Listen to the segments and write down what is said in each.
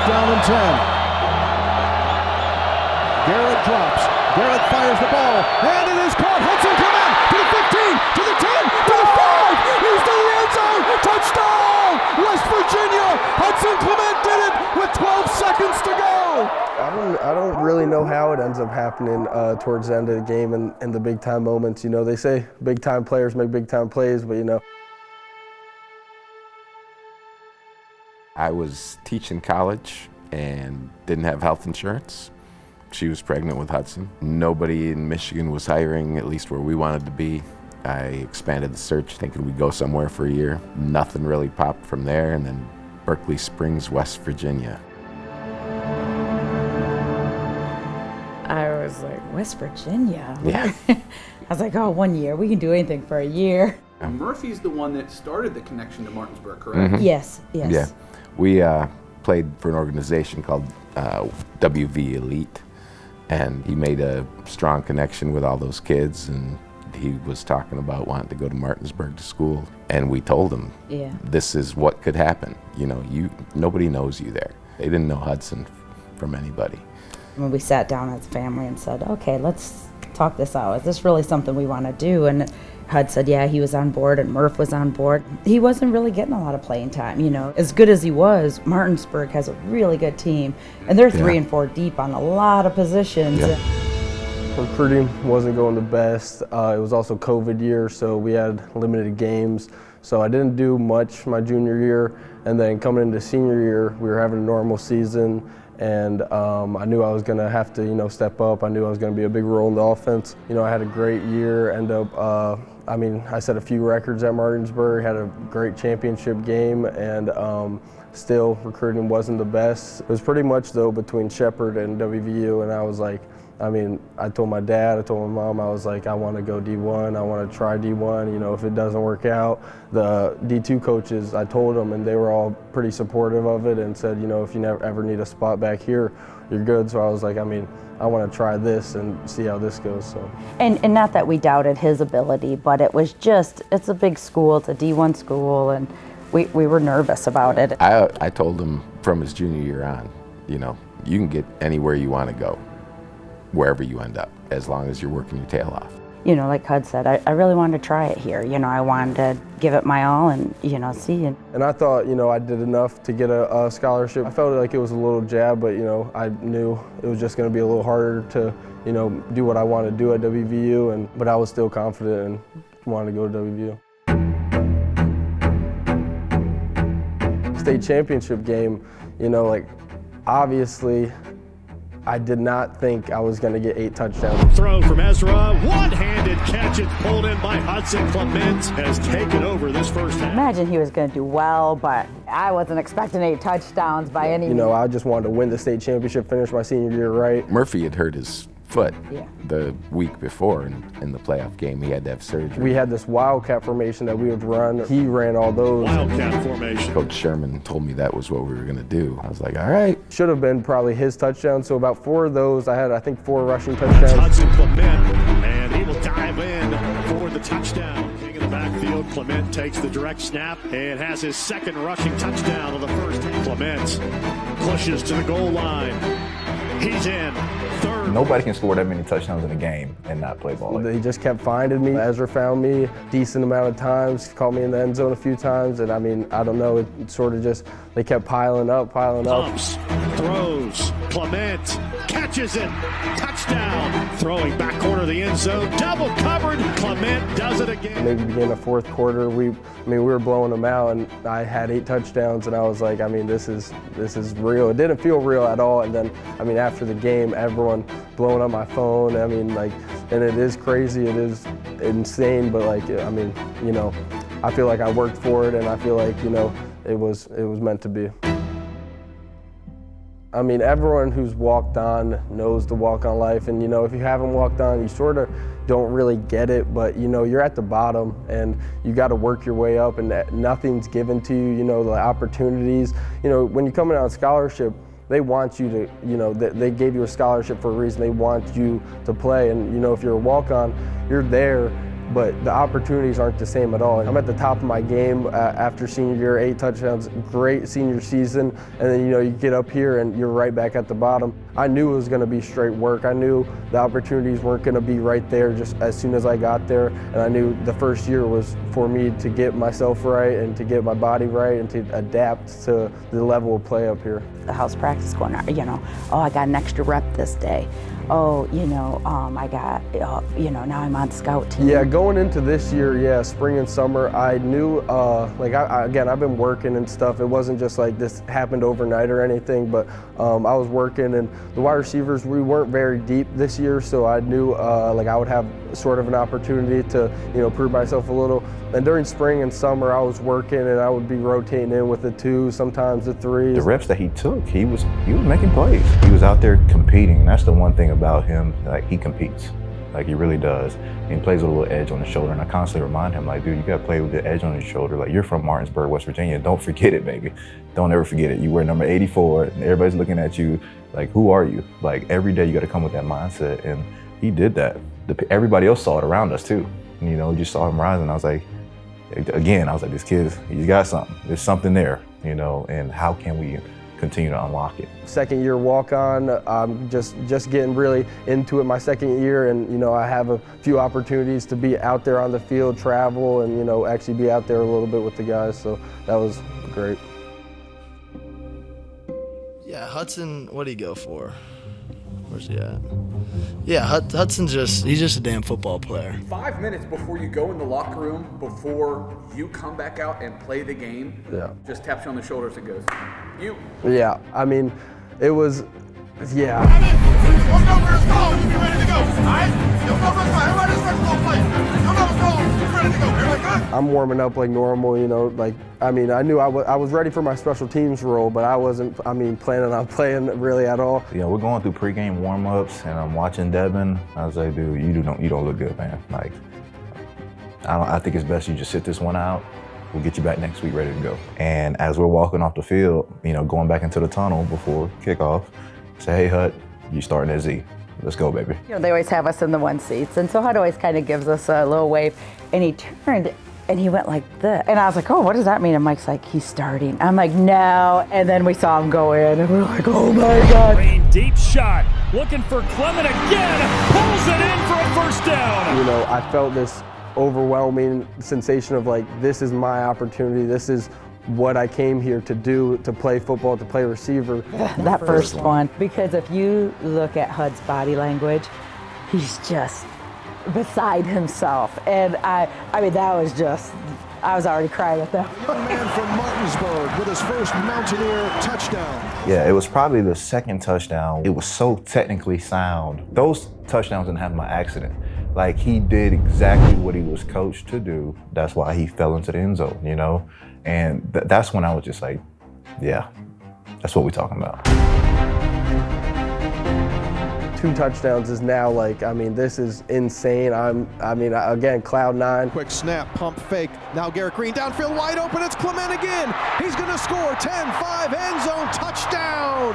down and 10. Garrett drops. Garrett fires the ball, and it is caught. Hudson Clement to the 15, to the 10, to the 5. He's to the end zone. Touchdown, West Virginia. Hudson Clement did it with 12 seconds to go. I don't really know how it ends up happening towards the end of the game and the big time moments. You know, they say big time players make big time plays, but you know. I was teaching college and didn't have health insurance. She was pregnant with Hudson. Nobody in Michigan was hiring, at least where we wanted to be. I expanded the search thinking we'd go somewhere for a year. Nothing really popped from there, and then Berkeley Springs, West Virginia. I was like, West Virginia? Yeah. I was like, oh, 1 year. We can do anything for a year. Murphy's the one that started the connection to Martinsburg, correct? Mm-hmm. Yes, yes. Yeah. We played for an organization called WV Elite, and he made a strong connection with all those kids, and he was talking about wanting to go to Martinsburg to school, and we told him, Yeah. this is what could happen. You know, nobody knows you there. They didn't know Hudson from anybody. When we sat down as a family and said, okay, let's talk this out. Is this really something we want to do? And Hud said, yeah, he was on board, and Murph was on board. He wasn't really getting a lot of playing time, you know. As good as he was, Martinsburg has a really good team, and they're 3 and 4 deep on a lot of positions. Yeah. Recruiting wasn't going the best. It was also COVID year, so we had limited games. So I didn't do much my junior year, and then coming into senior year, we were having a normal season, and I knew I was going to have to, you know, step up. I knew I was going to be a big role in the offense. You know, I had a great year, I set a few records at Martinsburg, had a great championship game, and still recruiting wasn't the best. It was pretty much, though, between Shepherd and WVU, and I was like, I told my dad, I told my mom, I was like, I want to go D1, I want to try D1, you know, if it doesn't work out. The D2 coaches, I told them, and they were all pretty supportive of it and said, you know, if you ever need a spot back here, you're good. So I was like, I want to try this and see how this goes. So. And not that we doubted his ability, but it was just, it's a big school, it's a D1 school, and we were nervous about it. I told him from his junior year on, you know, you can get anywhere you want to go, wherever you end up, as long as you're working your tail off. You know, like Hud said, I really wanted to try it here. You know, I wanted to give it my all and, you know, see. And I thought, you know, I did enough to get a scholarship. I felt like it was a little jab, but, you know, I knew it was just going to be a little harder to, you know, do what I wanted to do at WVU, but I was still confident and wanted to go to WVU. State championship game, you know, like, obviously, I did not think I was going to get 8 touchdowns. Throw from Ezra, one-handed catch. It's pulled in by Hudson. Clement has taken over this first half. Imagine he was going to do well, but I wasn't expecting 8 touchdowns by any means. You know, I just wanted to win the state championship, finish my senior year right. Murphy had hurt his foot the week before in the playoff game. He had to have surgery. We had this wildcat formation that we would run. He ran all those. Wildcat formation. Coach Sherman told me that was what we were going to do. I was like, all right. Should have been probably his touchdown. So about 4 of those, I had, I think, 4 rushing touchdowns. Hudson Clement, and he will dive in for the touchdown. King in the backfield, Clement takes the direct snap and has his second rushing touchdown of the first. Clement pushes to the goal line. He's in. Third. Nobody can score that many touchdowns in a game and not play ball. He just kept finding me. Ezra found me a decent amount of times, caught me in the end zone a few times, and I don't know, it sort of just, they kept piling up. Pumps, throws, Clement catches it, touchdown. Throwing back corner of the end zone, double covered, Clement does it again. Maybe beginning of fourth quarter, we were blowing them out, and I had 8 touchdowns, and I was like, this is real. It didn't feel real at all, and then, after the game, everyone blowing up my phone, and it is crazy, it is insane, but I feel like I worked for it, and I feel like, it was meant to be. Everyone who's walked on knows the walk-on life, and if you haven't walked on, you sort of don't really get it, but you're at the bottom and you got to work your way up, and nothing's given to you, the opportunities. When you're coming out on scholarship, they want you to, they gave you a scholarship for a reason. They want you to play, and if you're a walk-on, you're there but the opportunities aren't the same at all. I'm at the top of my game after senior year, 8 touchdowns, great senior season, and then you get up here and you're right back at the bottom. I knew it was going to be straight work. I knew the opportunities weren't going to be right there just as soon as I got there, and I knew the first year was for me to get myself right and to get my body right and to adapt to the level of play up here. The house practice going on, oh, I got an extra rep this day. Oh, I got, now I'm on scout team. Yeah, going into this year, spring and summer, I knew, again, I've been working and stuff. It wasn't just like this happened overnight or anything, but I was working, and the wide receivers, we weren't very deep this year, so I knew I would have sort of an opportunity to, prove myself a little. And during spring and summer, I was working and I would be rotating in with the 2, sometimes the 3s. The reps that he took, he was making plays. He was out there competing. That's the one thing about him, he competes. He really does. And he plays with a little edge on the shoulder, and I constantly remind him, dude, you gotta play with the edge on your shoulder. You're from Martinsburg, West Virginia. Don't forget it, baby. Don't ever forget it. You wear number 84, and everybody's looking at you who are you? Every day you gotta come with that mindset, and he did that. Everybody else saw it around us too. Just saw him rising. I was like, this kid, he's got something. There's something there, and how can we continue to unlock it? Second year walk on, I'm just getting really into it my second year, and I have a few opportunities to be out there on the field, travel, and actually be out there a little bit with the guys, so that was great. Yeah, Hudson, what did he go for? Where's he at? Yeah, Hudson's he's just a damn football player. 5 minutes before you go in the locker room, before you come back out and play the game, just taps you on the shoulders and goes, you. Yeah, it was, yeah. Look over his goal. You ready to go? All right? You'll go first. Everybody just first goal play. You'll go first goal. You ready to go? Everybody good? I'm warming up like normal, I knew I was ready for my special teams role, but I wasn't, planning on playing really at all. Yeah, we're going through pregame warm-ups, and I'm watching Devin. I was like, dude, you don't look good, man. I think it's best you just sit this one out. We'll get you back next week ready to go. And as we're walking off the field, going back into the tunnel before kickoff, say, hey, Hud, you starting at Z. Let's go, baby. They always have us in the 1 seats, and so Hud always kind of gives us a little wave, and he turned and he went like this. And I was like, oh, what does that mean? And Mike's like, he's starting. I'm like, no. And then we saw him go in, and we're like, oh my God. Rain deep shot, looking for Clement again, pulls it in for a first down. I felt this overwhelming sensation of this is my opportunity. This is what I came here to do, to play football, to play receiver. That first one. Because if you look at Hud's body language, he's just beside himself. And that was just, I was already crying at that point. Young man from Martinsburg with his first Mountaineer touchdown. Yeah, it was probably the second touchdown. It was so technically sound. Those touchdowns didn't happen by accident. He did exactly what he was coached to do. That's why he fell into the end zone, And that's when I was just like, yeah, that's what we're talking about. 2 touchdowns is now this is insane. Again, cloud 9. Quick snap, pump fake. Now Garrett Green downfield wide open. It's Clement again. He's going to score. 10-5 end zone touchdown.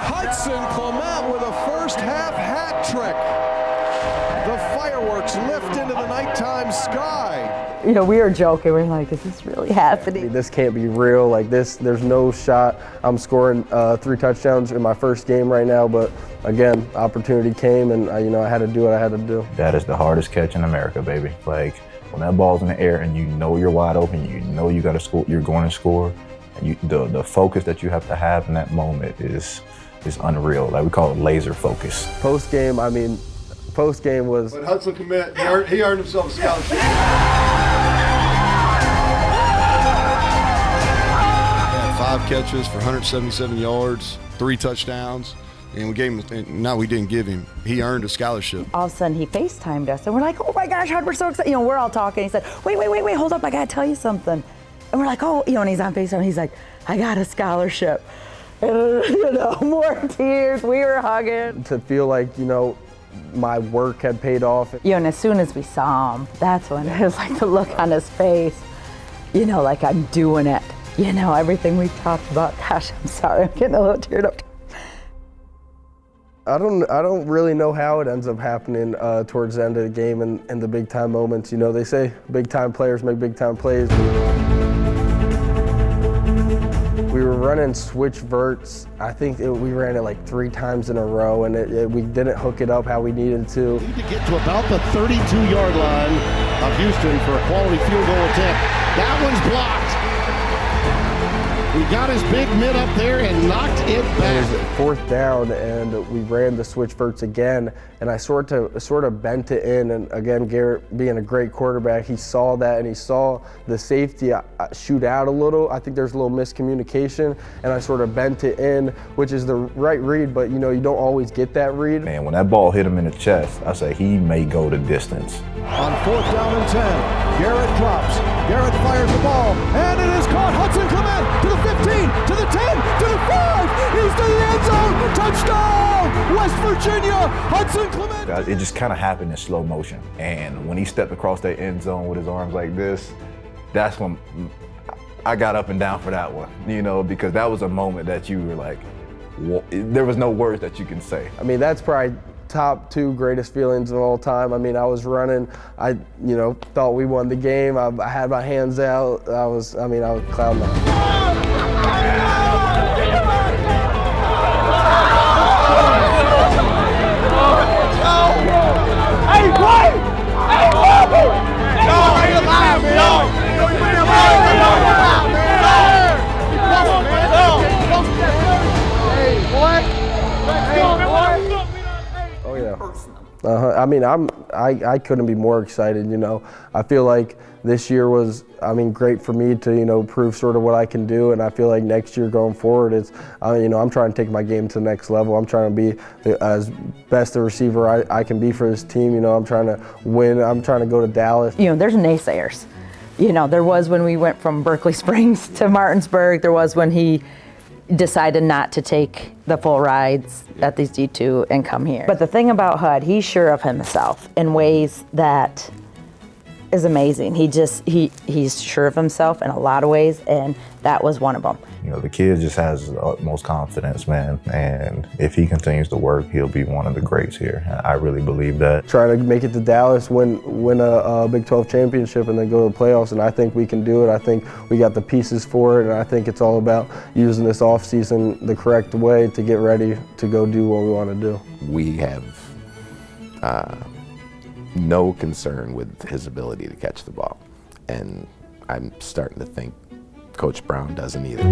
Hudson Clement with a first half hat trick. The fireworks lift into the nighttime sky. We were joking. We're like, is this really happening? This can't be real. There's no shot I'm scoring 3 touchdowns in my first game right now. But again, opportunity came, and I had to do what I had to do. That is the hardest catch in America, baby. When that ball's in the air and you're wide open, you got to score. You're going to score. And the focus that you have to have in that moment is unreal. We call it laser focus. Post game was. When Hudson commit, he earned himself a scholarship. 5 catches for 177 yards, 3 touchdowns, and we gave him. No, we didn't give him. He earned a scholarship. All of a sudden, he FaceTimed us, and we're like, "Oh my gosh, Hud, we're so excited!" We're all talking. He said, "Wait, hold up, I gotta tell you something." And we're like, "Oh," and he's on FaceTime. He's like, "I got a scholarship," and more tears. We were hugging. To feel my work had paid off. And as soon as we saw him, that's when it was the look on his face. I'm doing it. Everything we talked about. Gosh, I'm sorry, I'm getting a little teared up. I don't really know how it ends up happening towards the end of the game and the big time moments. You know, they say big time players make big time plays. We were running switch verts. I think we ran it like 3 times in a row, and we didn't hook it up how we needed to. Need to get to about the 32-yard line of Houston for a quality field goal attempt. That one's blocked. He got his big mid up there and knocked it back. It was 4th down, and we ran the switch verts again, and I sort of bent it in. And again, Garrett, being a great quarterback, he saw that, and he saw the safety shoot out a little. I think there's a little miscommunication, and I sort of bent it in, which is the right read, but you know, you don't always get that read. Man, when that ball hit him in the chest, I said he may go the distance. On 4th down and 10, Garrett drops. Garrett fires the ball, and it is caught. Hudson Clement to the 15, to the 10, to the 5. He's to the end zone. Touchdown, West Virginia. Hudson Clement. It just kind of happened in slow motion. And when he stepped across that end zone with his arms like this, that's when I got up and down for that one, you know, because that was a moment that you were like, there was no words that you can say. I mean, that's probably top 2 greatest feelings of all time. I mean, I was running. I thought we won the game. I had my hands out. I was cloud nine. I mean, I couldn't be more excited, you know. I feel like this year was, great for me to, you know, prove sort of what I can do, and I feel like next year going forward, I'm trying to take my game to the next level. I'm trying to be as best a receiver I can be for this team. You know, I'm trying to win. I'm trying to go to Dallas. You know, there's naysayers. You know, there was when we went from Berkeley Springs to Martinsburg. There was when he decided not to take the full rides at these D2 and come here. But the thing about Hud, he's sure of himself in ways that is amazing. He's sure of himself in a lot of ways, and that was one of them. You know, the kid just has the utmost confidence, man, and if he continues to work, he'll be one of the greats here. I really believe that. Trying to make it to Dallas, win a Big 12 championship, and then go to the playoffs, and I think we can do it. I think we got the pieces for it, and I think it's all about using this offseason the correct way to get ready to go do what we want to do. We have no concern with his ability to catch the ball, and I'm starting to think Coach Brown doesn't either.